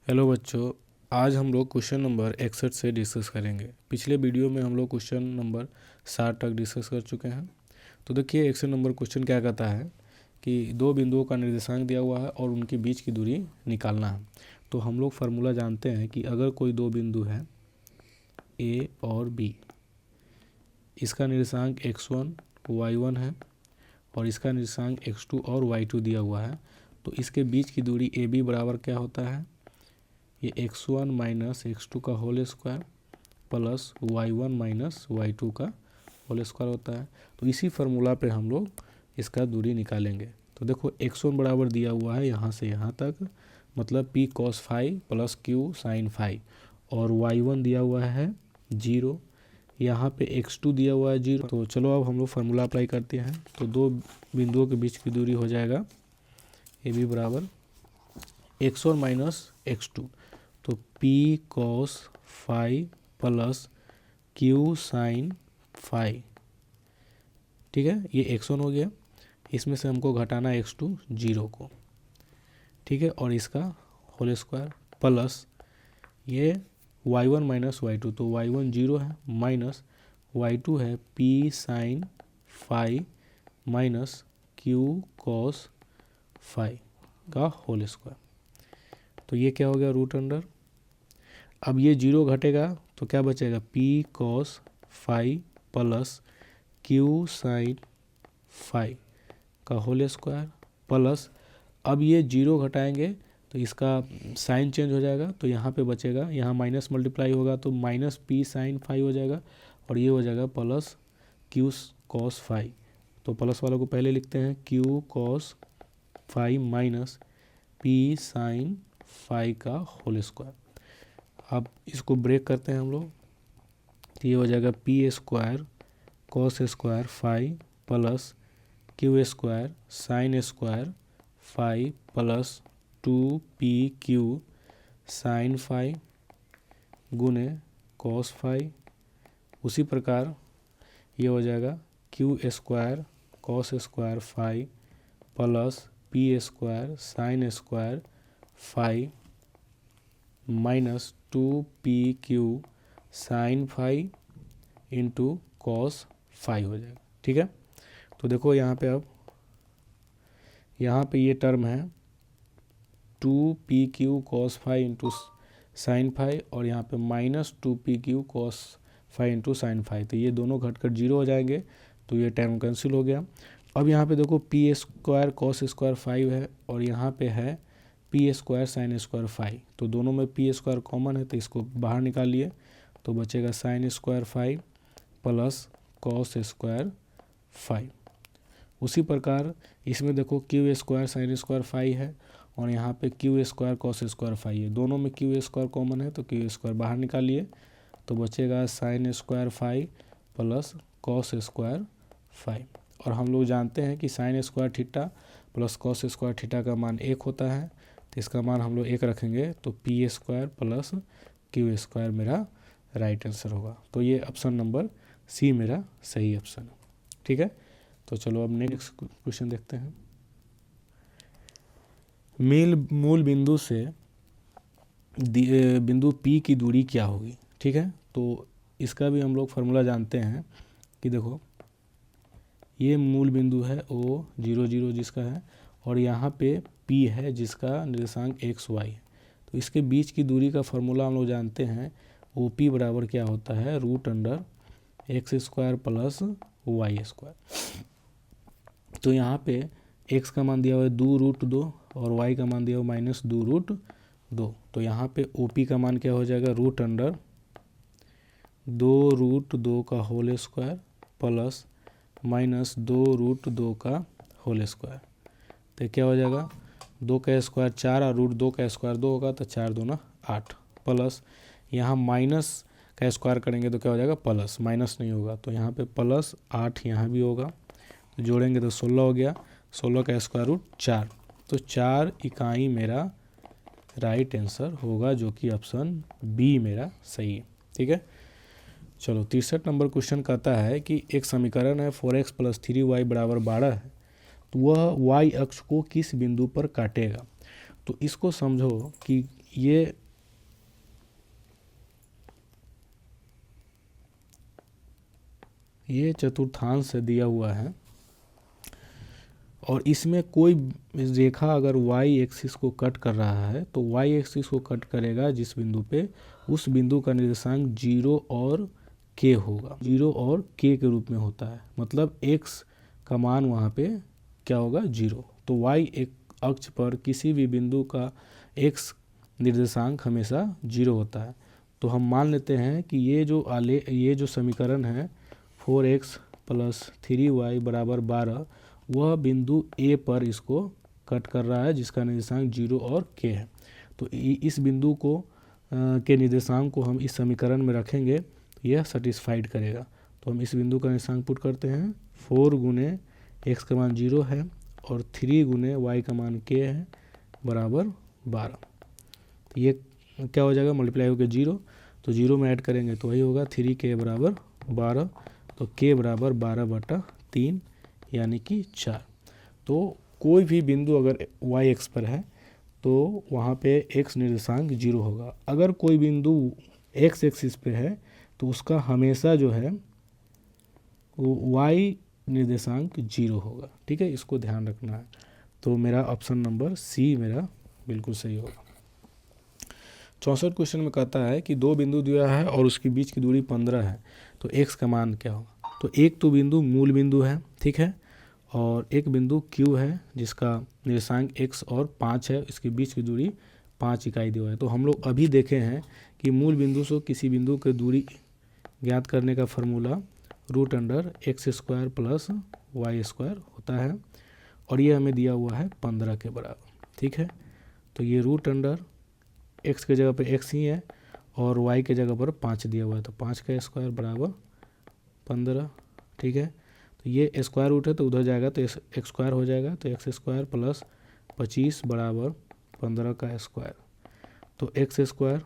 Hello बच्चों, आज हम लोग क्वेश्चन नंबर 61 से डिस्कस करेंगे। पिछले वीडियो में हम लोग क्वेश्चन नंबर 60 तक डिस्कस कर चुके हैं। तो देखिए 61 नंबर क्वेश्चन क्या कहता है कि दो बिंदुओं का निर्देशांक दिया हुआ है और उनके बीच की दूरी निकालना है। तो हम लोग फार्मूला जानते हैं कि अगर कोई दो बिंदु है ए और बी, इसका निर्देशांक x1 y1 है और इसका निर्देशांक x2 और y2 दिया हुआ है, तो इसके बीच की दूरी AB बराबर क्या होता है, ये x1 माइनस x2 का whole square plus y1 minus y2 का होल स्क्वायर होता है। तो इसी फार्मूला पे हम लोग इसका दूरी निकालेंगे। तो देखो x1 बराबर दिया हुआ है यहाँ से यहाँ तक, मतलब p cos phi plus q sine phi, और y1 दिया हुआ है 0, यहाँ पे x2 दिया हुआ है 0। तो चलो अब हम लोग फार्मूला अप्लाई करते हैं। तो दो बिंदुओं के बीच की दूरी हो जाएगा AB बराबर x1 माइनस x2, तो p cos phi plus q sine phi, ठीक है। ये x1 हो गया, इसमें से हमको घटाना x2 0 को, ठीक है, और इसका होल स्क्वायर प्लस ये y1 माइनस y2, तो y1 0 है माइनस y2 है p sine phi minus q cos phi का होल स्क्वायर। तो ये क्या हो गया, रूट अंडर। अब ये 0 घटेगा तो क्या बचेगा, p cos phi plus q sine phi का होल स्क्वायर प्लस, अब ये 0 घटाएंगे तो इसका साइन चेंज हो जाएगा, तो यहाँ पे बचेगा, यहाँ माइनस मल्टीप्लाई होगा तो माइनस p साइन फाई हो जाएगा और ये हो जाएगा प्लस q cos फाई। तो प्लस वालों को पहले लिखते हैं, q cos phi minus p sine phi का होल स्क्वायर। अब इसको ब्रेक करते हैं हम लोग, तो ये हो जाएगा P square cos square phi plus Q square sine square phi plus 2pq sine phi गुने कॉस फाई। उसी प्रकार ये हो जाएगा Q square cos square phi plus P square sine square phi minus 2pq sine phi into cos phi हो जाएगा, ठीक है। तो देखो यहाँ पे, अब यहाँ पे ये टर्म है 2pq cos phi into sine phi और यहाँ पे minus 2pq cos phi into sine phi, तो ये दोनों घटकर 0 हो जाएंगे, तो ये टर्म कैंसिल हो गया। अब यहाँ पे देखो पी स्क्वायर कॉस स्क्वायर 5 है और यहाँ पे है P square sine square phi, तो दोनों में पी स्क्वायर कॉमन है तो इसको बाहर निकाल लिए, तो बचेगा sine square phi plus cos square phi. उसी प्रकार इसमें देखो Q square sine square phi है और यहाँ पे Q square cos square phi है, दोनों में क्यू स्क्वायर कॉमन है तो क्यू स्क्वायर बाहर निकाल लिए, तो बचेगा sine square phi plus cos square phi. और हम लोग जानते हैं कि sine square theta plus cos square theta का मान 1 होता है, तो इसका मान हम लोग 1 रखेंगे, तो P square plus Q square मेरा राइट आंसर होगा। तो ये ऑप्शन नंबर सी मेरा सही ऑप्शन है, ठीक है। तो चलो अब नेक्स्ट क्वेश्चन देखते हैं। मूल बिंदु से बिंदु P की दूरी क्या होगी, ठीक है। तो इसका भी हम लोग फार्मूला जानते हैं कि देखो ये मूल बिंदु है O00 जिसका है और यहाँ पे P है जिसका निर्देशांक XY है, तो इसके बीच की दूरी का फार्मूला हम लोग जानते हैं, OP बराबर क्या होता है, root under x square plus y square. तो यहाँ पे x का मान दिया हुआ है 2√2 और y का मान दिया हुआ माइनस 2√2, तो यहाँ पे OP का मान क्या हो जाएगा, रूट अंडर 2√2 का होल स्क्वायर प्लस माइनस 2√2 का होल स्क्वायर, तो क्या हो जाएगा 2 का स्क्वायर 4 और √2 का स्क्वायर 2 होगा, तो 4 दूना 8 प्लस यहाँ माइनस का स्क्वायर करेंगे तो क्या हो जाएगा, प्लस, माइनस नहीं होगा, तो यहाँ पे प्लस 8 यहाँ भी होगा, तो जोड़ेंगे तो 16 हो गया, 16 का स्क्वायर रूट 4, तो 4 इकाई मेरा राइट आंसर होगा, जो कि ऑप्शन बी मेरा सही है, ठीक है। चलो 63 नंबर क्वेश्चन कहता है कि एक समीकरण है 4x + 3y = 12 है, तो वह y अक्ष को किस बिंदु पर काटेगा। तो इसको समझो कि ये चतुर्थांश से दिया हुआ है और इसमें कोई रेखा अगर y एक्सिस को कट कर रहा है तो y एक्सिस को कट करेगा जिस बिंदु पे, उस बिंदु का निर्देशांक 0 और k होगा, 0 और k के रूप में होता है। मतलब x का मान वहाँ पे क्या होगा, 0। तो y एक अक्ष पर किसी भी बिंदु का x निर्देशांक हमेशा 0 होता है। तो हम मान लेते हैं कि ये जो समीकरण है 4x + 3y = 12, वह बिंदु A पर इसको कट कर रहा है जिसका निर्देशांक 0 और k है। तो इस बिंदु को के निर्देशांक को हम इस समीकरण में रखेंगे, यह सेटिस्फाइड करेगा। तो हम इस बिंदु का निर्देशांक पुट करते हैं, 4 गुने x का मान 0 है और 3 गुने y का मान k है बराबर 12। तो ये क्या हो जाएगा, मल्टीप्लाई होकर 0, तो 0 में ऐड करेंगे तो वही होगा 3k बराबर 12, तो k बराबर 12/3 यानी कि 4। तो कोई भी बिंदु अगर y एक्स पर है तो वहाँ पे x निर्देशांक 0 होगा। अगर कोई बिंदु x एक्सिस पे है तो उसका हमेशा जो है वो y निर्देशांक 0 होगा। ठीक है, इसको ध्यान रखना है। तो मेरा ऑप्शन नंबर सी मेरा बिल्कुल सही होगा। 64 क्वेश्चन में कहता है कि दो बिंदु दिया है और उसके बीच की दूरी 15 है, तो x का मान क्या होगा। तो एक तो बिंदु मूल बिंदु है, ठीक है, और एक बिंदु Q है जिसका निर्देशांक x और 5 है, इसके बीच की दूरी 5 इकाई दिया है। तो हम लोग अभी देखे हैं कि मूल बिंदु से किसी बिंदु की दूरी ज्ञात करने का फार्मूला √x² + y² होता है और ये हमें दिया हुआ है 15 के बराबर। ठीक है, तो ये √x के जगह पे x ही है और y के जगह पर 5 दिया हुआ है, तो 5 का स्क्वायर बराबर 15। ठीक है, तो ये स्क्वायर रूट है तो उधर जाएगा तो x² हो जाएगा, तो x² + 25 बराबर 15 का स्क्वायर। तो x²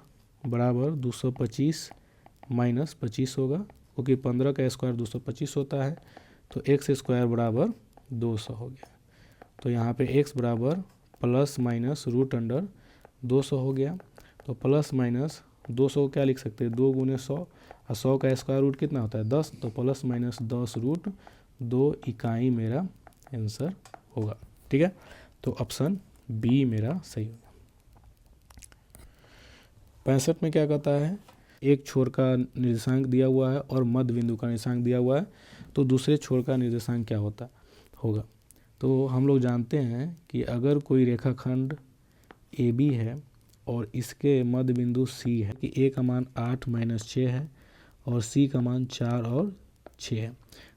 बराबर 225 - 25 होगा, क्योंकि 15 का स्क्वायर 225 होता है, तो x² बराबर 200 हो गया। तो यहाँ पे x बराबर ± √200 हो गया। तो ±200 को क्या लिख सकते हैं, 2 गुने 100, और 100 का स्क्वायर रूट कितना होता है, 10, तो ±10 √2 इकाई मेरा आंसर होगा। ठीक है, तो ऑप्शन बी मेरा सही होगा। 65 में क्या कहता है, एक छोर का निर्देशांक दिया हुआ है और मध्य बिंदु का निर्देशांक दिया हुआ है, तो दूसरे छोर का निर्देशांक क्या होगा। तो हम लोग जानते हैं कि अगर कोई रेखाखंड AB है और इसके मध्य बिंदु C है कि A का मान 8 - 6 है और C का मान 4 और 6 है,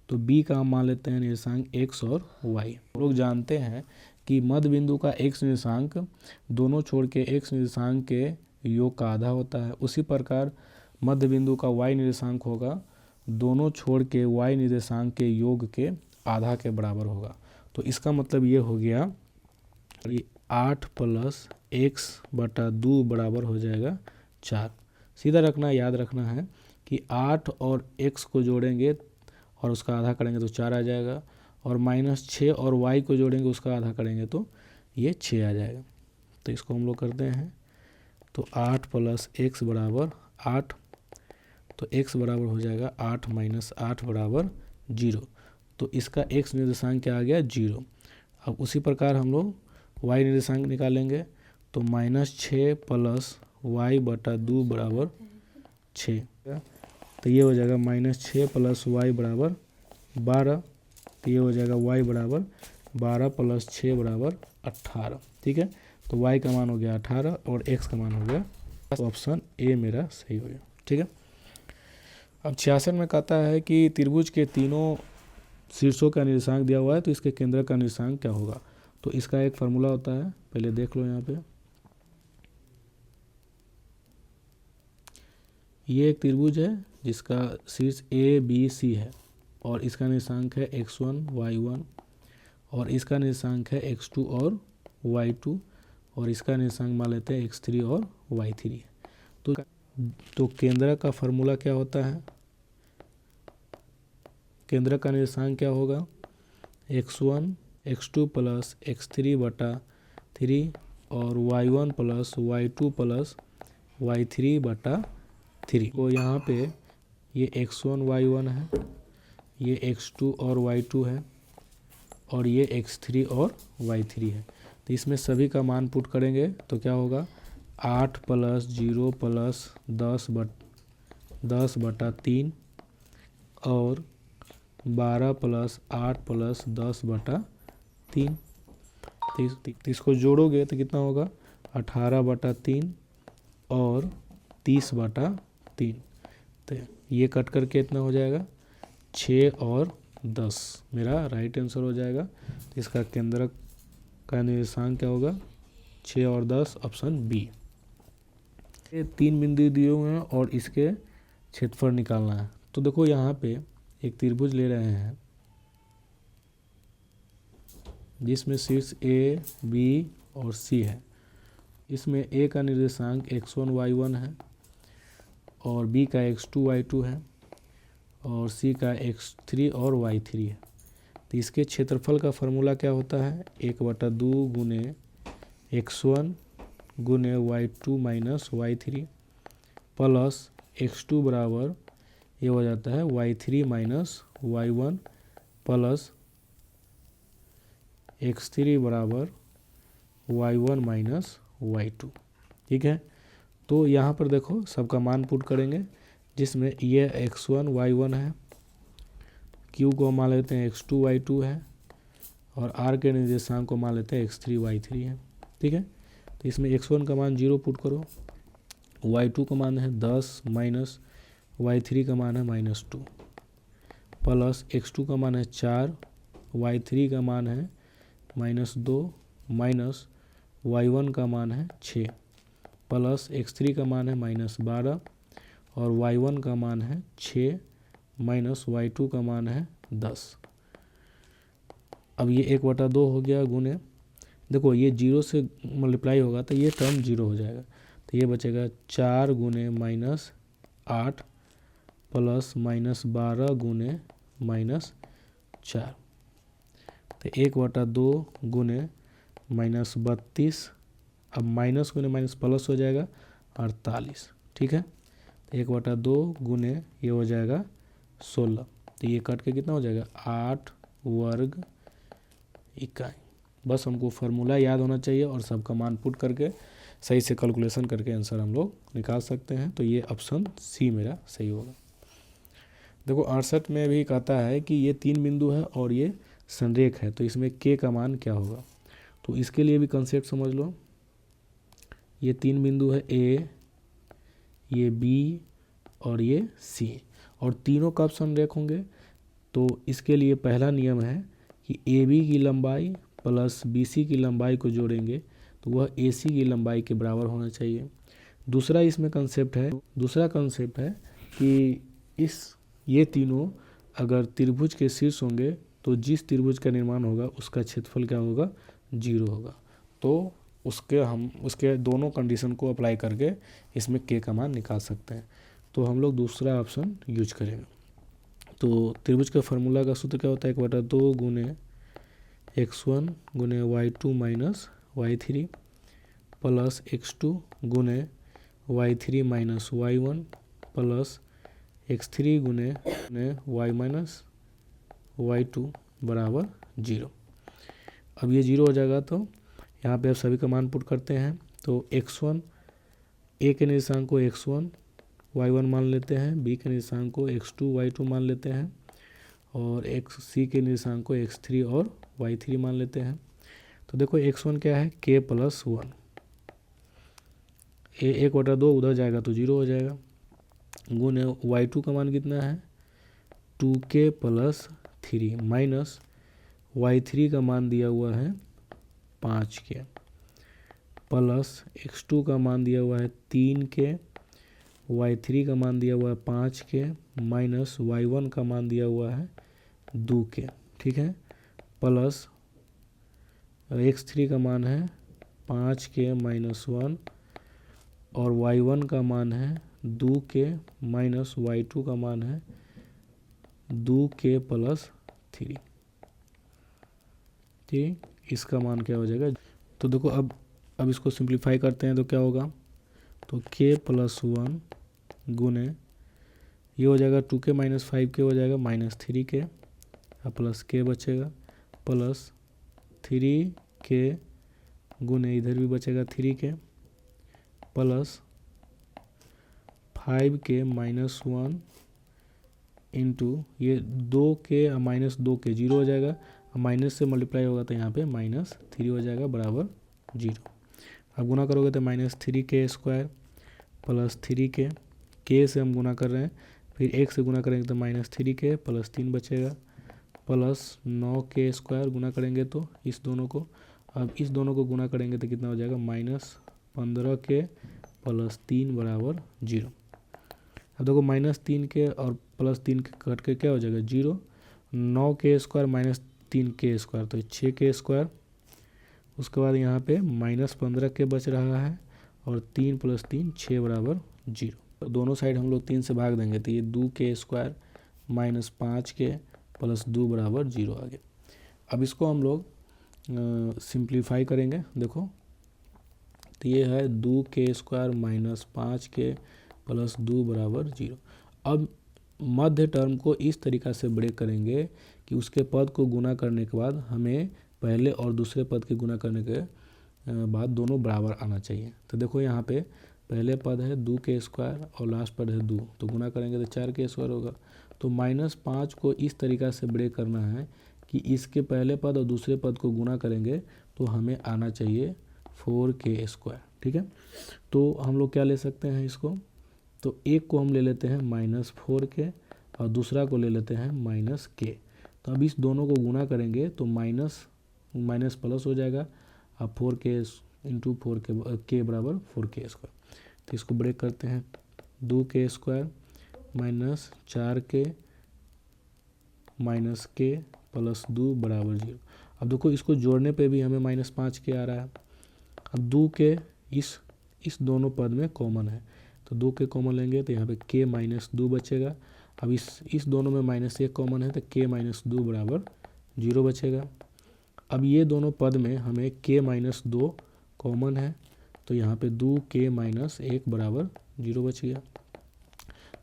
तो B का हम मान लेते हैं निर्देशांक x और y। हम लोग जानते हैं कि मध्य बिंदु का x निर्देशांक दोनों छोर के x निर्देशांक के योग का आधा होता है। उसी प्रकार मध्य बिंदु का y निर्देशांक होगा दोनों छोर के y निर्देशांक के योग के आधा के बराबर होगा। तो इसका मतलब ये हो गया 8 + x/2 बराबर हो जाएगा 4। सीधा रखना, याद रखना है कि 8 और x को जोड़ेंगे और उसका आधा करेंगे तो 4 आ जाएगा, और -6 और y को जोड़ेंगे उसका आधा करेंगे तो ये 6 आ जाएगा। तो इसको हम लोग करते हैं, तो 8 + x बराबर 8, तो x बराबर हो जाएगा 8 - 8 बराबर 0। तो इसका x निर्देशांक क्या आ गया, 0। अब उसी प्रकार हम लोग y निर्देशांक निकालेंगे, तो -6 + y/2 बराबर 6, तो ये हो जाएगा -6 + y बराबर 12, तो ये हो जाएगा y बराबर 12 + 6 बराबर 18। ठीक है, तो y का मान हो गया 18 और x का मान हो गया, तो ऑप्शन ए मेरा सही हो गया। ठीक है, अब 66 में कहता है कि त्रिभुज के तीनों शीर्षों का निर्देशांक दिया हुआ है, तो इसके केंद्र का निर्देशांक क्या होगा। तो इसका एक फार्मूला होता है, पहले देख लो यहाँ पे। ये एक त्रिभुज है जिसका शीर्ष ABC है और इसका निर्देशांक है x1 y1 और इसका निर्देशांक है x2 और y2 और इसका निर्देशांक मान लेते हैं x3 और y3। तो केंद्र का फार्मूला क्या होता है, केंद्र का निर्देशांक क्या होगा, x1 x2 + x3/3 और y1 plus y2 plus y3 बटा 3। तो यहाँ पे ये x1 y1 है, ये x2 और y2 है, और ये x3 और y3 है। तो इसमें सभी का मान पुट करेंगे तो क्या होगा, 8 प्लस 0 प्लस 10 बटा 3 और 12 प्लस 8 प्लस 10 बटा 3। तो इसको जोड़ोगे तो कितना होगा, 18 बटा 3 और 30 बटा 3। तो ये कट करके इतना हो जाएगा 6 और 10, मेरा राइट आंसर हो जाएगा। तो इसका केंद्रक का निर्देशांक क्या होगा, 6 और 10, ऑप्शन बी। ये 3 बिंदु दिए हुए हैं और इसके क्षेत्रफल निकालना है। तो देखो यहाँ पे एक त्रिभुज ले रहे हैं जिसमें शीर्ष ए, बी और सी है। इसमें ए का निर्देशांक x1 y1 है और बी का x2 y2 है और सी का x3 और y3 है। तो इसके क्षेत्रफल का फॉर्मूला क्या होता है, 1/2 गुने x1 गुने y2 minus y3 plus x2 बराबर ये हो जाता है y3 minus y1 plus x3 बराबर y1 माइनस y2। ठीक है, तो यहाँ पर देखो सबका मान पुट करेंगे, जिसमें ये x1 y1 है, q को मान लेते हैं x2 y2 है और r के निर्देशांक को मान लेते हैं x3 y3 है। ठीक है, तो इसमें x1 का मान 0 पुट करो, y2 का मान है 10 माइनस y3 का मान है -2 प्लस x2 का मान है 4, y3 का मान है -2 माइनस y1 का मान है 6 प्लस x3 का मान है -12 और y1 का मान है 6 माइनस y2 का मान है 10। अब ये 1/2 हो गया गुने, देखो ये 0 से मल्टीप्लाई होगा तो ये टर्म 0 हो जाएगा, तो ये बचेगा 4 गुने -8 प्लस -12 गुने -4। तो 1/2 गुने -32, अब माइनस गुने माइनस प्लस हो जाएगा 48। ठीक है, तो 1/2 गुने ये हो जाएगा 16, तो ये कट के कितना हो जाएगा 8 वर्ग इकाई। बस हमको फार्मूला याद होना चाहिए और सबका मान पुट करके सही से कैलकुलेशन करके आंसर हम लोग निकाल सकते हैं। तो ये ऑप्शन सी मेरा सही होगा। देखो 68 में भी कहता है कि ये 3 बिंदु है और ये संरेख है, तो इसमें के का मान क्या होगा। तो इसके लिए भी कंसेप्ट समझ लो, ये 3 बिंदु है ए, ये बी और ये सी, और तीनों कब संरेख होंगे। तो इसके लिए पहला नियम है कि ए बी की लंबाई प्लस बी सी की लंबाई को जोड़ेंगे तो वह ए सी की लंबाई के बराबर होना चाहिए। दूसरा इसमें कंसेप्ट है कि ये तीनों अगर त्रिभुज के शीर्ष होंगे तो जिस त्रिभुज का निर्माण होगा उसका क्षेत्रफल क्या होगा, 0 होगा। तो उसके दोनों कंडीशन को अप्लाई करके इसमें के का मान निकाल सकते हैं। तो हम लोग दूसरा ऑप्शन यूज करेंगे। तो त्रिभुज का फार्मूला का सूत्र क्या होता है, 1/2 गुने x1 गुने y2 minus y3 plus x2 गुने y3 minus y1 plus x3 गुने y माइनस y2 बराबर 0। अब ये 0 हो जाएगा तो यहाँ पे आप सभी का मान पुट करते हैं। तो x1 ए के निर्देशांक को x1 y1 मान लेते हैं, बी के निर्देशांक को x2 y2 मान लेते हैं और सी के निर्देशांक को x3 और y3 मान लेते हैं। तो देखो x1 क्या है, k प्लस 1, 1/2 उधर जाएगा तो 0 हो जाएगा, गुने y2 का मान कितना है 2k प्लस 3 माइनस y3 का मान दिया हुआ है 5k प्लस x2 का मान दिया हुआ है 3k, y3 का मान दिया हुआ है 5k माइनस y1 का मान दिया हुआ है 2k। ठीक है, प्लस x3 का मान है 5k माइनस 1 और y1 का मान है 2k माइनस y2 का मान है 2k प्लस 3। ठीक, इसका मान क्या हो जाएगा। तो देखो अब अब इसको सिंप्लीफाई करते हैं तो क्या होगा, तो k+1 गुने ये हो जाएगा 2k - 5k हो जाएगा -3k और प्लस k बचेगा प्लस 3k गुने इधर भी बचेगा 3k प्लस 5k - 1 इंटू ये 2k -2k 0 हो जाएगा, माइनस से मल्टीप्लाई होगा तो यहाँ पे -3 हो जाएगा बराबर 0। अब गुना करोगे तो -3k² प्लस 3k, k से हम गुना कर रहे हैं, फिर 1 से गुना करेंगे तो -3k प्लस 3 बचेगा प्लस 9k² गुना करेंगे तो इस दोनों को, अब इस दोनों को गुना करेंगे तो कितना हो जाएगा -15k प्लस 3 बराबर 0। अब देखो -3k और प्लस 3k कट के क्या हो जाएगा 0, 9k² -3k² तो 6k², उसके बाद यहाँ पे -15k बच रहा है और 3 + 3 6 बराबर 0। तो दोनों साइड हम लोग 3 से भाग देंगे तो ये 2k² -5k प्लस 2 बराबर 0 आ गया। अब इसको हम लोग सिंप्लीफाई करेंगे, देखो तो ये है 2k² -5k प्लस 2 बराबर 0। अब मध्य टर्म को इस तरीक़ा से ब्रेक करेंगे कि उसके पद को गुना करने के बाद हमें पहले और दूसरे पद के गुना करने के बाद दोनों बराबर आना चाहिए। तो देखो यहाँ पे पहले पद है 2k² और लास्ट पद है 2, तो गुना करेंगे तो 4k² होगा। तो -5 को इस तरीक़ा से ब्रेक करना है कि इसके पहले पद और दूसरे पद को गुना करेंगे तो हमें आना चाहिए 4k²। ठीक है, तो हम लोग क्या ले सकते हैं इसको, तो एक को हम ले लेते हैं -4k और दूसरा को ले लेते हैं -k। तो अब इस दोनों को गुना करेंगे तो माइनस प्लस हो जाएगा, अब 4k इंटू 4k बराबर 4k²। तो इसको ब्रेक करते हैं, 2k² -4k -k प्लस 2 बराबर 0। अब देखो इसको जोड़ने पे भी हमें -5k आ रहा है। अब 2k इस दोनों पद में कॉमन है तो 2k कॉमन लेंगे तो यहाँ पे k - 2 बचेगा। अब इस दोनों में -1 कॉमन है तो k - 2 बराबर 0 बचेगा। अब ये दोनों पद में हमें k - 2 कॉमन है तो यहाँ पे 2k - 1 बराबर 0 बच गया।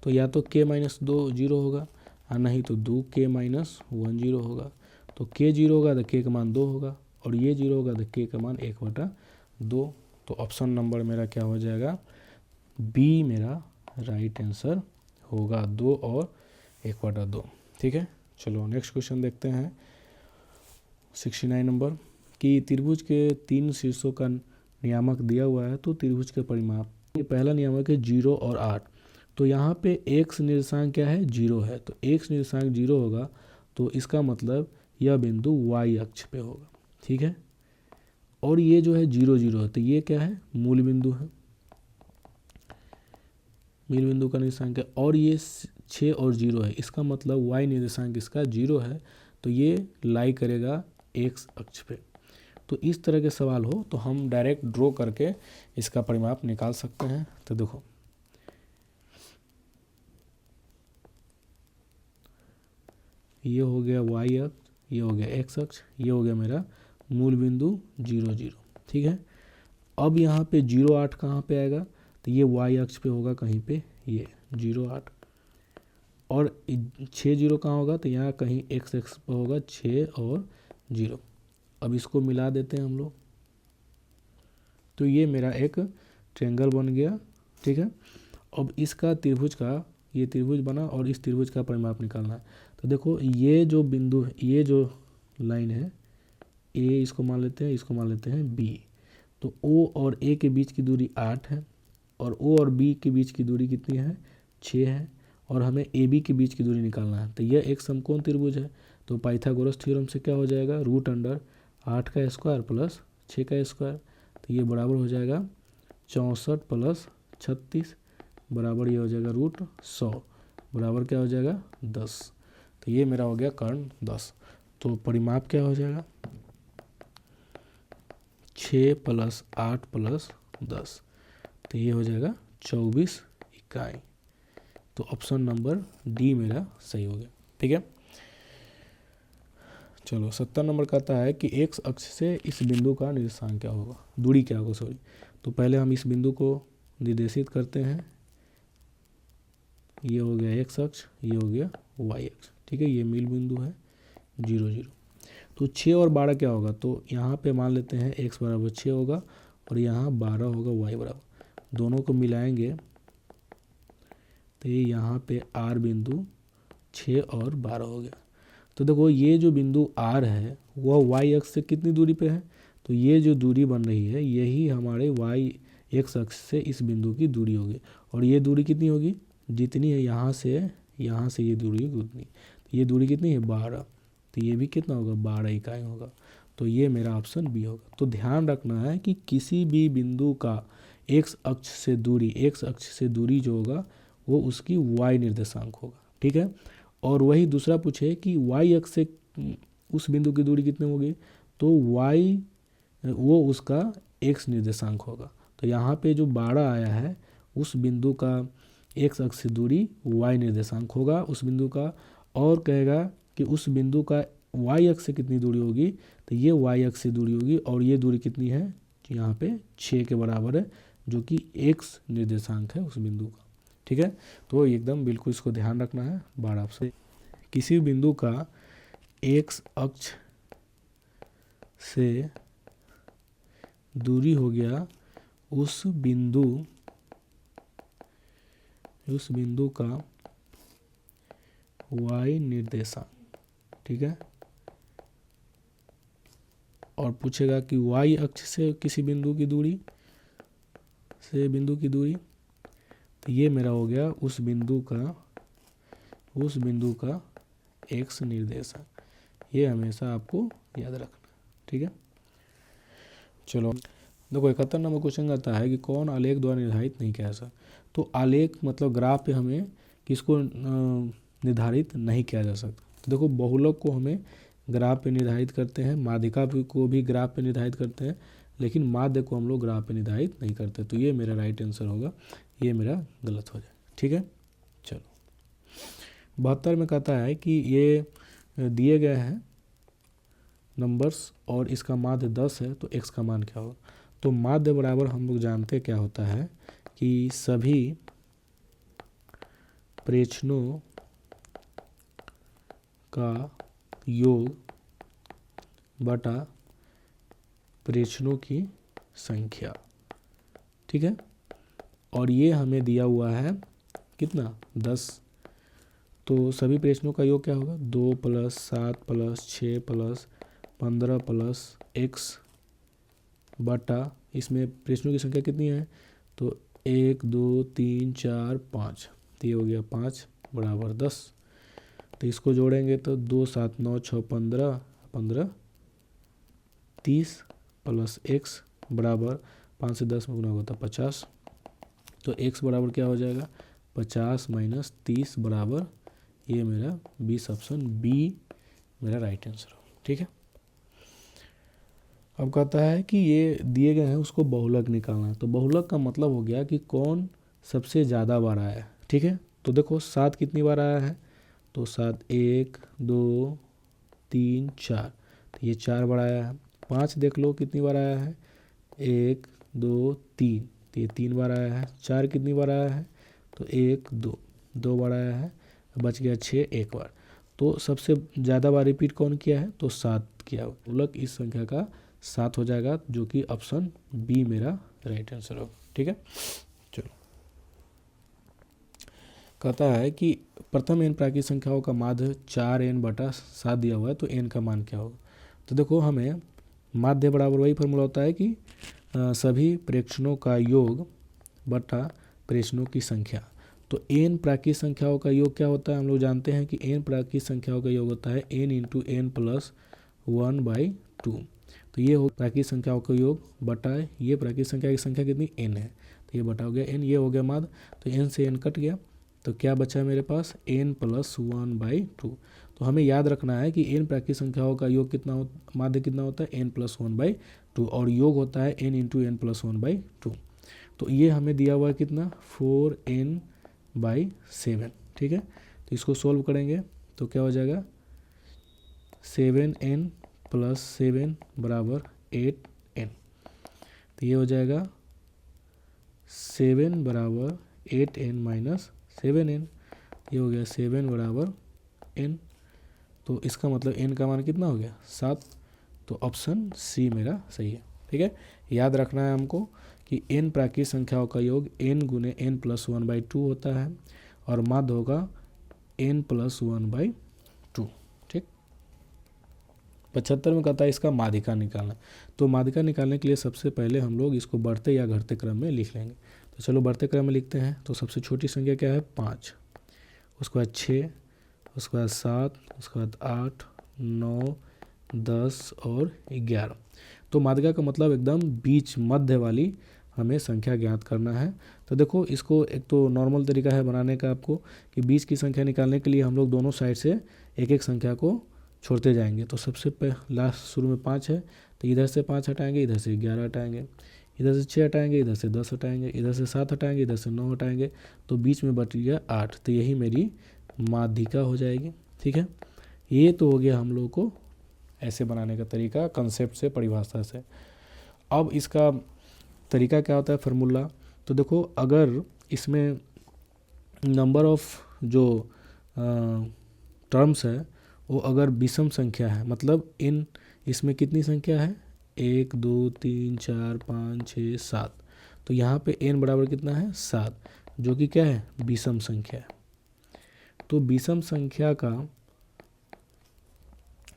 तो या तो k - 2 0 होगा और नहीं तो 2k - 1 0 होगा। तो k 0 होगा तो k का मान 2 होगा और ये 0 होगा तो k का मान 1/2। तो ऑप्शन नंबर मेरा क्या हो जाएगा, बी मेरा राइट आंसर होगा, 2 और 1/2। ठीक है, चलो नेक्स्ट क्वेश्चन देखते हैं 69 नंबर कि त्रिभुज के 3 शीर्षों का नियामक दिया हुआ है तो त्रिभुज के परिमाप। ये पहला नियामक है 0 और 8। तो यहाँ पे x निर्देशांक क्या है 0 है, तो x निर्देशांक 0 होगा तो इसका मतलब यह बिंदु y अक्ष पे होगा। ठीक है, और ये जो है 0 0 है तो ये क्या है मूल बिंदु है, मूल बिंदु का निर्देशांक है। और ये 6 और 0 है, इसका मतलब y निर्देशांक इसका 0 है तो ये लाई करेगा x अक्ष पे। तो इस तरह के सवाल हो तो हम डायरेक्ट ड्रॉ करके इसका परिमाप निकाल सकते हैं। तो देखो ये हो गया y अक्ष, ये हो गया x अक्ष, ये हो गया मेरा मूल बिंदु 0 0। ठीक है, अब यहाँ पे 0 8 कहाँ पे आएगा, तो ये y अक्ष पे होगा कहीं पे, ये 0 8। और 6 0 कहाँ होगा, तो यहाँ कहीं x अक्ष पे होगा 6 और 0। अब इसको मिला देते हैं हम लोग तो ये मेरा एक ट्रायंगल बन गया। ठीक है, अब इसका त्रिभुज का, ये त्रिभुज बना और इस त्रिभुज का परिमाप निकालना है। तो देखो ये जो बिंदु है, ये जो लाइन है a, इसको मान लेते हैं, इसको मान लेते हैं b। तो o और a के बीच की दूरी 8 है और o और b के बीच की दूरी कितनी है 6 है और हमें ab के बीच की दूरी निकालना है। तो यह एक समकोण त्रिभुज है तो पाइथागोरस थ्योरम से क्या हो जाएगा, √8 का स्क्वायर प्लस 6 का स्क्वायर, तो ये बराबर हो जाएगा 64 प्लस 36 बराबर ये हो जाएगा √100 बराबर क्या हो जाएगा 10। तो ये मेरा हो गया कर्ण 10। तो परिमाप क्या हो जाएगा 6 + 8 + 10, तो ये हो जाएगा 24 इकाई। तो ऑप्शन नंबर डी मेरा सही हो गया। ठीक है, चलो 70 नंबर कहता है कि एक्स अक्ष से इस बिंदु का निर्देशांक क्या होगा, दूरी क्या होगा सॉरी। तो पहले हम इस बिंदु को निर्देशित करते हैं, ये हो गया एक्स अक्ष, ये हो गया वाई अक्ष, ठीक है, ये मूल बिंदु है 0 0। तो 6 और 12 क्या होगा, तो यहाँ पे मान लेते हैं x बराबर 6 होगा और यहाँ 12 होगा y बराबर, दोनों को मिलाएंगे तो ये यहाँ पे r बिंदु 6 और 12 हो गया। तो देखो ये जो बिंदु r है वह y अक्ष से कितनी दूरी पे है, तो ये जो दूरी बन रही है यही हमारे y x अक्ष से इस बिंदु की दूरी होगी, और ये दूरी कितनी होगी, जितनी है यहाँ से ये दूरी उतनी, तो ये दूरी कितनी है 12, तो ये भी कितना होगा 12 इकाई होगा। तो ये मेरा ऑप्शन बी होगा। तो ध्यान रखना है कि किसी भी बिंदु का एक्स अक्ष से दूरी जो होगा वो उसकी y निर्देशांक होगा, ठीक है। और वही दूसरा पूछे कि y अक्ष से उस बिंदु की दूरी कितनी होगी, तो y वो उसका x निर्देशांक होगा। तो यहाँ पे जो 12 आया है उस बिंदु का x अक्ष से दूरी y निर्देशांक होगा उस बिंदु का, और कहेगा कि उस बिंदु का y अक्ष से कितनी दूरी होगी, तो ये y अक्ष से दूरी होगी, और ये दूरी कितनी है, यहाँ पे 6 के बराबर है, जो कि x निर्देशांक है उस बिंदु का, ठीक है। तो एकदम बिल्कुल इसको ध्यान रखना है। 12 से किसी बिंदु का x अक्ष से दूरी हो गया उस बिंदु का y निर्देशांक, ठीक है। और पूछेगा कि y अक्ष से किसी बिंदु की दूरी, तो ये मेरा हो गया उस बिंदु का x निर्देशांक। ये हमेशा आपको याद रखना, ठीक है। चलो देखो 71 नंबर क्वेश्चन आता है कि कौन आलेख द्वारा निर्धारित नहीं किया जा सकता। तो आलेख मतलब ग्राफ पे हमें किसको निर्धारित नहीं किया जा सकता। तो देखो बहुलक को हमें ग्राफ पे निर्धारित करते हैं, माध्यिका को भी ग्राफ पे निर्धारित करते हैं, लेकिन माध्य को हम लोग ग्राफ पे निर्धारित नहीं करते। तो ये मेरा राइट आंसर होगा, ये मेरा गलत हो जाए, ठीक है। चलो 72 में कहता है कि ये दिए गए हैं नंबर्स और इसका माध्य 10 है, तो x का मान क्या होगा। तो माध्य बराबर हम लोग जानते क्या होता है कि सभी प्रेक्षणों का योग बटा प्रेक्षणों की संख्या, ठीक है। और ये हमें दिया हुआ है कितना 10, तो सभी प्रेक्षणों का योग क्या होगा 2 + 7 + 6 + 15 + x बटा, इसमें प्रेक्षणों की संख्या कितनी है, तो 1 2 3 4 5, तो ये हो गया 5 बराबर 10। तो इसको जोड़ेंगे तो 2 7 9 6 15 15 30 + x बराबर 5 से 10 में गुना होता है 50। तो x बराबर क्या हो जाएगा 50 - 30 बराबर, ये मेरा 20 ऑप्शन बी मेरा राइट आंसर हो, ठीक है। अब कहता है कि ये दिए गए हैं उसको बहुलक निकालना है। तो बहुलक का मतलब हो गया कि कौन सबसे ज़्यादा बार आया है, ठीक है। तो देखो 7 कितनी बार आया है, तो 7 1 2 3 4, तो ये 4 बार आया है। 5 देख लो कितनी बार आया है 1 2 3, तो ये 3 बार आया है। 4 कितनी बार आया है, तो 1 2 बार आया है, बच गया 6 1 बार। तो सबसे ज़्यादा बार रिपीट कौन किया है, तो 7 किया। बहुलक इस संख्या का 7 हो जाएगा, जो कि ऑप्शन बी मेरा राइट आंसर होगा, ठीक है। चलो कहता है कि प्रथम n प्राकृतिक संख्याओं का माध्य 4n/7 दिया हुआ है, तो n का मान क्या होगा। तो देखो हमें माध्य बराबर वही फॉर्मूला होता है कि सभी प्रेक्षणों का योग बटा प्रेक्षणों की संख्या। तो n प्राकृतिक संख्याओं का योग क्या होता है, हम लोग जानते हैं कि n प्राकृतिक संख्याओं का योग होता है n × n + 1/2। तो ये हो प्राकृतिक संख्याओं का योग बटा ये प्राकृतिक संख्या की संख्या कितनी n है, तो ये बटा हो गया n, ये हो गया माध्य। तो n से n कट गया, तो क्या बचा मेरे पास n + 1/2। तो हमें याद रखना है कि n प्राकृतिक संख्याओं का योग कितना माध्य कितना होता है n + 1/2, और योग होता है n × n + 1/2। तो ये हमें दिया हुआ है कितना 4n/7, ठीक है। तो इसको सोल्व करेंगे तो क्या हो जाएगा 7n प्लस 7 बराबर 8n। तो ये हो जाएगा 7 बराबर 8n माइनस 7n। ये हो गया 7 बराबर n। तो इसका मतलब n का मान कितना हो गया 7। तो ऑप्शन सी मेरा सही है। ठीक है, याद रखना है हमको कि n प्राकृतिक संख्याओं का योग n गुने n प्लस 1/2 होता है और माध्य होगा n प्लस 1/2। ठीक, 75 में कहता है इसका माध्यिका निकालना। तो माध्यिका निकालने के लिए सबसे पहले हम लोग इसको बढ़ते या घटते क्रम में लिख लेंगे। तो चलो बढ़ते क्रम में लिखते हैं। तो सबसे छोटी संख्या क्या है 5, उसके बाद 6, उसके बाद 7, उसके बाद 8, 9, 10 और 11। तो माध्यिका का मतलब एकदम बीच मध्य वाली हमें संख्या ज्ञात करना है। तो देखो इसको एक तो नॉर्मल तरीका है बनाने का आपको कि बीच की संख्या निकालने के लिए हम लोग दोनों साइड से एक एक संख्या को छोड़ते जाएंगे। तो सबसे लास्ट शुरू में 5 है तो इधर से 5 हटाएंगे, इधर से 11 हटाएंगे, इधर से 6 हटाएंगे, इधर से 10 हटाएंगे, इधर से 7 हटाएंगे, इधर से 9 हटाएंगे। तो बीच में बच गया 8। तो यही मेरी माध्यिका हो जाएगी। ठीक है, ये तो हो गया हम लोग को ऐसे बनाने का तरीका, कंसेप्ट से, परिभाषा से। अब इसका तरीका क्या होता है फार्मूला। तो देखो अगर इसमें नंबर ऑफ जो टर्म्स है वो अगर विषम संख्या है, मतलब इन इसमें कितनी संख्या है 1 2 3 4 5 6 7। तो यहाँ पे n बराबर कितना है 7, जो कि क्या है विषम संख्या है। तो विषम संख्या का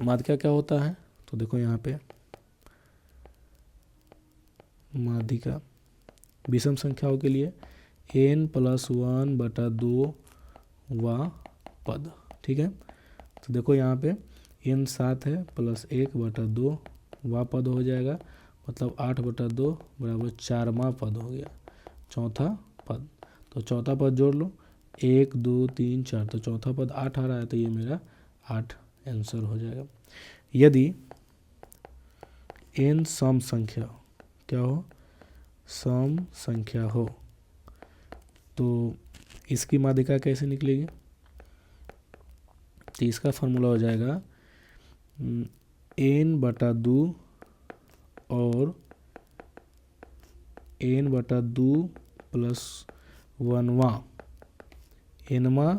माध्यिका क्या होता है। तो देखो यहाँ पे माध्यिका विषम संख्याओं के लिए n प्लस 1/2 वा पद। ठीक है, तो देखो यहाँ पे n 7 है प्लस 1/2 वा पद हो जाएगा, मतलब 8/2 बराबर 4वां पद हो गया, चौथा पद। तो चौथा पद जोड़ लो 1 2 3 4, तो चौथा पद 8 आ रहा है, तो ये मेरा 8 आंसर हो जाएगा। यदि n सम संख्या क्या हो, सम संख्या हो, तो इसकी माध्यिका कैसे निकलेगी। तो इसका फार्मूला हो जाएगा n/2 और n/2 प्लस 1वां nवां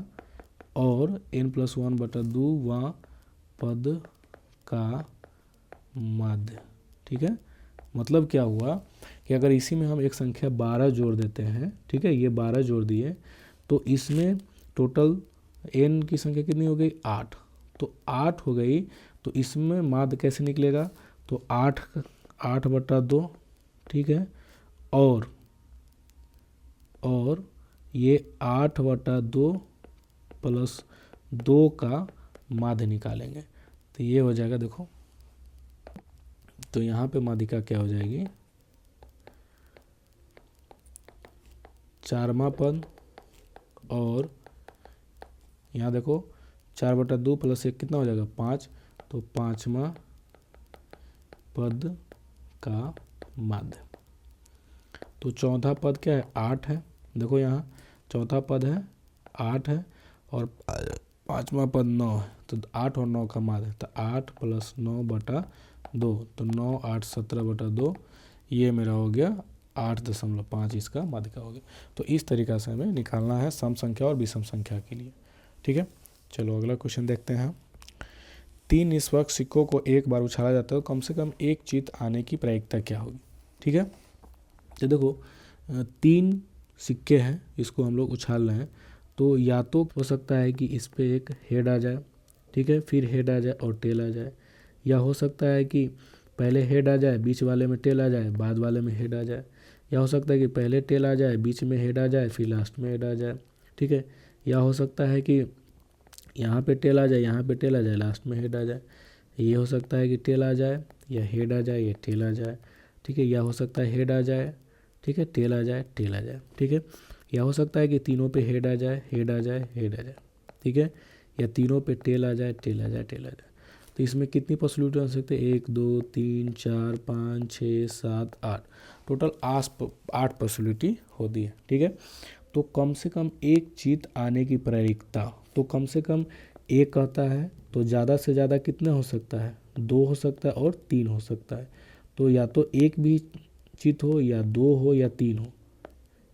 और n प्लस 1/2वां पद का माध्य। ठीक है, मतलब क्या हुआ कि अगर इसी में हम एक संख्या 12 जोड़ देते हैं, ठीक है, ये 12 जोड़ दिए, तो इसमें टोटल n की संख्या कितनी हो गई 8। तो 8 हो गई, तो इसमें माध्य कैसे निकलेगा। तो 8/2, ठीक है, और ये 8/2 प्लस 2 का माध्य निकालेंगे। तो ये हो जाएगा, देखो तो यहाँ पे माध्यिका क्या हो जाएगी 4वां पद, और यहाँ देखो 4/2 प्लस 1 कितना हो जाएगा 5, तो 5वां पद का माध्य। तो चौथा पद क्या है 8 है, देखो यहाँ चौथा पद है 8 है और 5वां पद 9 है, तो 8 और 9 का माध्य, तो 8 प्लस 9/2, तो 9 8 17/2, ये मेरा हो गया 8.5, इसका माध्यिका हो गया। तो इस तरीक़ा से हमें निकालना है सम संख्या और विषम संख्या के लिए। ठीक है, चलो अगला क्वेश्चन देखते हैं। 3 निष्पक्ष सिक्कों को एक बार उछाला जाता है तो कम से कम एक जीत आने की प्रायिकता क्या होगी। ठीक है, तो देखो 3 सिक्के हैं, इसको हम लोग उछाल रहे हैं, तो या तो हो सकता है कि इस पे एक हेड आ जाए, ठीक है, फिर हेड आ जाए और टेल आ जाए, या हो सकता है कि पहले हेड आ जाए, बीच वाले में टेल आ जाए, बाद वाले में हेड आ जाए, या हो सकता है कि पहले टेल आ जाए, बीच में हेड आ जाए, फिर लास्ट में हेड आ जाए। ठीक है, या हो सकता है कि यहाँ पे टेल आ जाए, यहाँ पे टेल आ जाए, लास्ट में हेड आ जाए। ये हो सकता है कि टेल आ जाए या हेड आ जाए या टेल आ जाए। ठीक है, या हो सकता है हेड आ जाए, ठीक है, टेल आ जाए, टेल आ जाए। ठीक है, या हो सकता है कि तीनों पे हेड आ जाए, हेड आ जाए, हेड आ जाए। ठीक है, या तीनों पे टेल आ जाए, टेल आ जाए, टेल आ जाए। तो इसमें कितनी पॉसिबिलिटी हो सकती है 1 2 3 4 5 6 7 8, टोटल 8 पॉसिबिलिटी होती है। ठीक है, तो कम से कम एक जीत आने की प्रायिकता, तो कम से कम एक कहता है तो ज़्यादा से ज़्यादा कितना हो सकता है, 2 हो सकता है और 3 हो सकता है। तो या तो एक भी चित हो या 2 हो या 3 हो,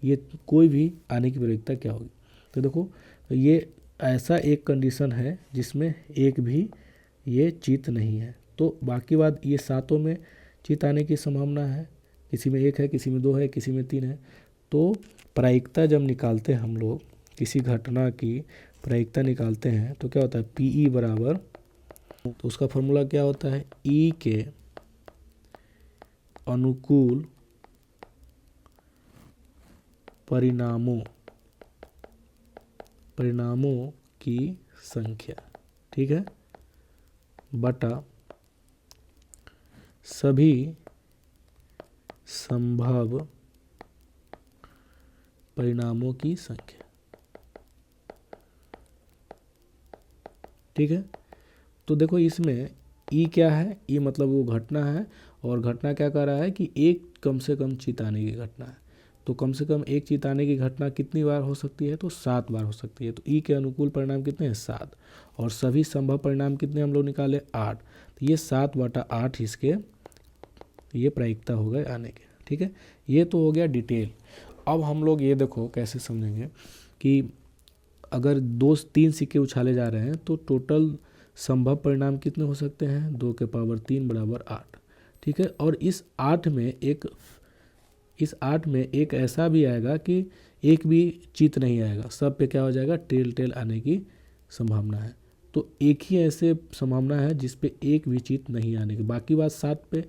ये कोई भी आने की प्रवृत्ता क्या होगी। तो देखो ये ऐसा एक कंडीशन है जिसमें एक भी ये चित नहीं है। तो बाकी बात ये सातों में चित आने की संभावना है, किसी में एक है, किसी में 2 है, किसी में 3 है। तो प्रायिकता जब निकालते हैं हम लोग, किसी घटना की प्रायिकता निकालते हैं तो क्या होता है, पीई बराबर, तो उसका फॉर्मूला क्या होता है, ई के अनुकूल परिणामों की संख्या, ठीक है, बटा सभी संभव परिणामों की संख्या, ठीक है। तो देखो इसमें ई क्या है, ई मतलब वो घटना है, और घटना क्या कर रहा है कि एक कम से कम चित आने की घटना है। तो कम से कम एक चित आने की घटना कितनी बार हो सकती है, तो 7 बार हो सकती है। तो ई के अनुकूल परिणाम कितने हैं, 7, और सभी संभव परिणाम कितने हम लोग निकाले, 8। तो ये 7/8 इसके ये प्रायिकता हो गए आने के, ठीक है। ये तो हो गया डिटेल। अब हम लोग ये देखो कैसे समझेंगे कि अगर 2-3 सिक्के उछाले जा रहे हैं तो टोटल संभव परिणाम कितने हो सकते हैं, 2 के पावर 3 बराबर 8, ठीक है। और इस 8 में एक ऐसा भी आएगा कि एक भी चित नहीं आएगा, सब पे क्या हो जाएगा, टेल आने की संभावना है। तो एक ही ऐसे संभावना है जिस पे एक भी चित नहीं आने की, बाकी बात 7 पे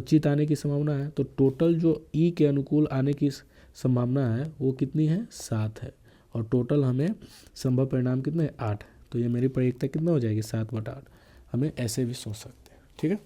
चित आने की संभावना है। तो टोटल जो ई के अनुकूल आने की संभावना है वो कितनी है, 7 है, और टोटल हमें संभव परिणाम कितने, 8 है। तो ये मेरी प्रायिकता कितना हो जाएगी, 7/8। हमें ऐसे भी सोच सकते हैं, ठीक है।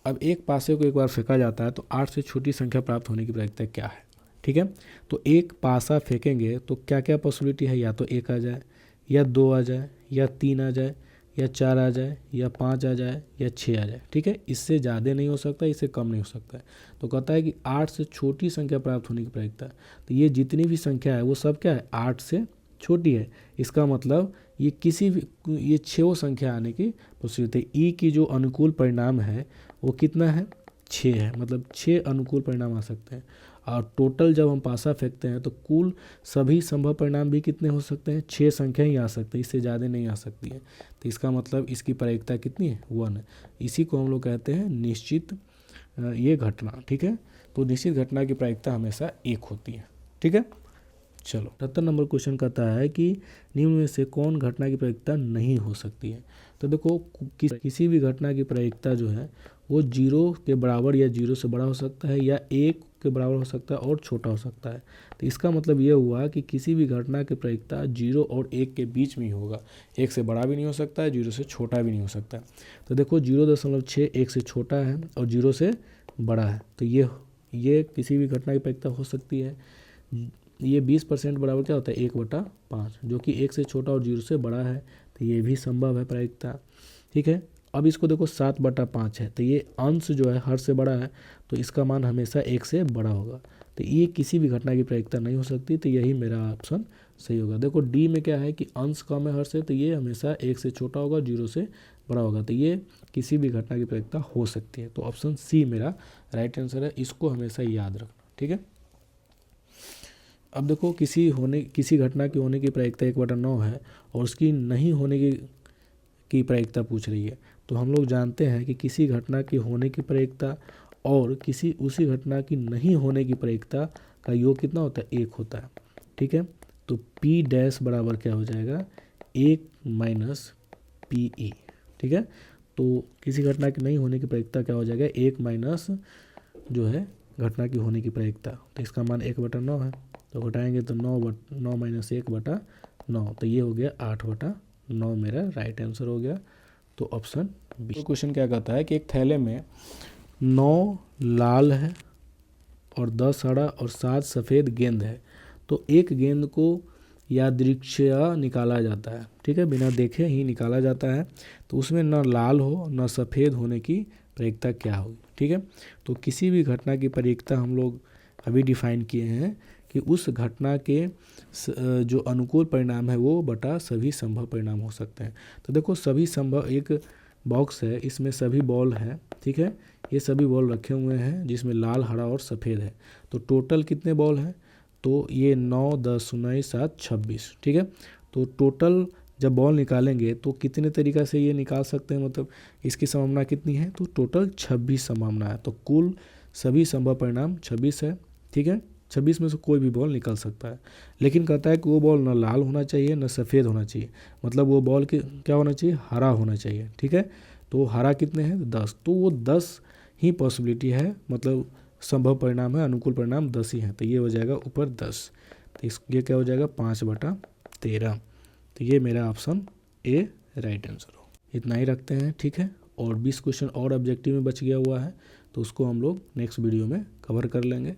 अब एक पासे को एक बार फेंका जाता है तो 8 से छोटी संख्या प्राप्त होने की प्रायिकता क्या है, ठीक है। तो एक पासा फेंकेंगे तो क्या क्या पॉसिबिलिटी है, या तो 1 आ जाए, या 2 आ जाए, या 3 आ जाए, या 4 आ जाए, या 5 आ जाए, या 6 आ जाए, ठीक है। इससे ज़्यादा नहीं हो सकता, इससे कम नहीं हो सकता है। तो कहता है कि 8 से छोटी संख्या प्राप्त होने की प्रायिकता। तो ये जितनी भी संख्या है वो सब क्या है, 8 से छोटी है। इसका मतलब ये किसी भी, ये 6 संख्या आने की पॉसिबिलिटी। ई की जो अनुकूल परिणाम है वो कितना है, 6 है, मतलब 6 अनुकूल परिणाम आ सकते हैं। और टोटल जब हम पासा फेंकते हैं तो कुल सभी संभव परिणाम भी कितने हो सकते हैं, 6 संख्या ही आ सकते हैं, इससे ज़्यादा नहीं आ सकती है। तो इसका मतलब इसकी प्रायिकता कितनी है, 1 है। इसी को हम लोग कहते हैं निश्चित ये घटना, ठीक है। तो निश्चित घटना की प्रायिकता हमेशा 1 होती है, ठीक है। चलो 78 नंबर क्वेश्चन कहता है कि निम्न में से कौन घटना की प्रायिकता नहीं हो सकती है। तो देखो किसी भी घटना की प्रायिकता जो है वो 0 के बराबर या 0 से बड़ा हो सकता है, या 1 के बराबर हो सकता है और छोटा हो सकता है। तो इसका मतलब ये हुआ कि किसी भी घटना की प्रायिकता 0 और 1 के बीच में ही होगा, 1 से बड़ा भी नहीं हो सकता है, 0 से छोटा भी नहीं हो सकता है। तो देखो 0.6 1 से छोटा है और 0 से बड़ा है, तो ये किसी भी घटना की प्रायिकता हो सकती है। ये 20% बराबर क्या होता है, 1/5, जो कि 1 से छोटा और 0 से बड़ा है, तो ये भी संभव है प्रायिकता, ठीक है। अब इसको देखो 7/5 है, तो ये अंश जो है हर से बड़ा है, तो इसका मान हमेशा 1 से बड़ा होगा। तो ये किसी भी घटना की प्रायिकता नहीं हो सकती, तो यही मेरा ऑप्शन सही होगा। देखो डी में क्या है कि अंश कम है हर से, तो ये हमेशा 1 से छोटा होगा, 0 से बड़ा होगा, तो ये किसी भी घटना की प्रायिकता हो सकती है। तो ऑप्शन सी मेरा राइट आंसर है, इसको हमेशा याद रखना, ठीक है। अब देखो किसी घटना की होने की प्रायिकता 1/9 है और उसकी नहीं होने की प्रायिकता पूछ रही है। तो हम लोग जानते हैं कि किसी घटना की होने की प्रायिकता और उसी घटना की नहीं होने की प्रायिकता का योग कितना होता है, 1 होता है, ठीक है। तो P डैश बराबर क्या हो जाएगा, 1 माइनस PE, ठीक है। तो किसी घटना की नहीं होने की प्रायिकता क्या हो जाएगा, 1 माइनस जो है घटना की होने की प्रायिकता, तो इसका मान 1/9 है। तो घटाएंगे तो 9 माइनस 1/9, तो ये हो गया 8/9, मेरा राइट आंसर हो गया। तो ऑप्शन बी। तो क्वेश्चन क्या कहता है कि एक थैले में 9 लाल है और 10 हरा और 7 सफ़ेद गेंद है। तो एक गेंद को यादृच्छिया निकाला जाता है, ठीक है, बिना देखे ही निकाला जाता है। तो उसमें न लाल हो न सफ़ेद होने की प्रायिकता क्या होगी, ठीक है। तो किसी भी घटना की प्रायिकता हम लोग अभी डिफाइन किए हैं कि उस घटना के जो अनुकूल परिणाम है वो बटा सभी संभव परिणाम हो सकते हैं। तो देखो सभी संभव एक बॉक्स है, इसमें सभी बॉल हैं, ठीक है, ये सभी बॉल रखे हुए हैं जिसमें लाल, हरा और सफ़ेद है। तो टोटल कितने बॉल हैं, तो ये 9, 10, 19, 7, 26, ठीक है। तो टोटल जब बॉल निकालेंगे तो कितने तरीक़ा से ये निकाल सकते हैं, मतलब इसकी संभावना कितनी है, तो टोटल 26 संभावना है। तो कुल सभी संभव परिणाम 26 है, ठीक है। 26 में से कोई भी बॉल निकल सकता है, लेकिन कहता है कि वो बॉल न लाल होना चाहिए न सफ़ेद होना चाहिए, मतलब वो बॉल क्या होना चाहिए, हरा होना चाहिए, ठीक है। तो हरा कितने हैं, 10, तो वो 10 ही पॉसिबिलिटी है, मतलब संभव परिणाम है, अनुकूल परिणाम 10 ही हैं। तो ये हो जाएगा ऊपर 10, तो ये क्या हो जाएगा 5/13। तो ये मेरा ऑप्शन ए राइट आंसर हो। इतना ही रखते हैं, ठीक है। और 20 क्वेश्चन और ऑब्जेक्टिव में बच गया हुआ है, तो उसको हम लोग नेक्स्ट वीडियो में कवर कर लेंगे।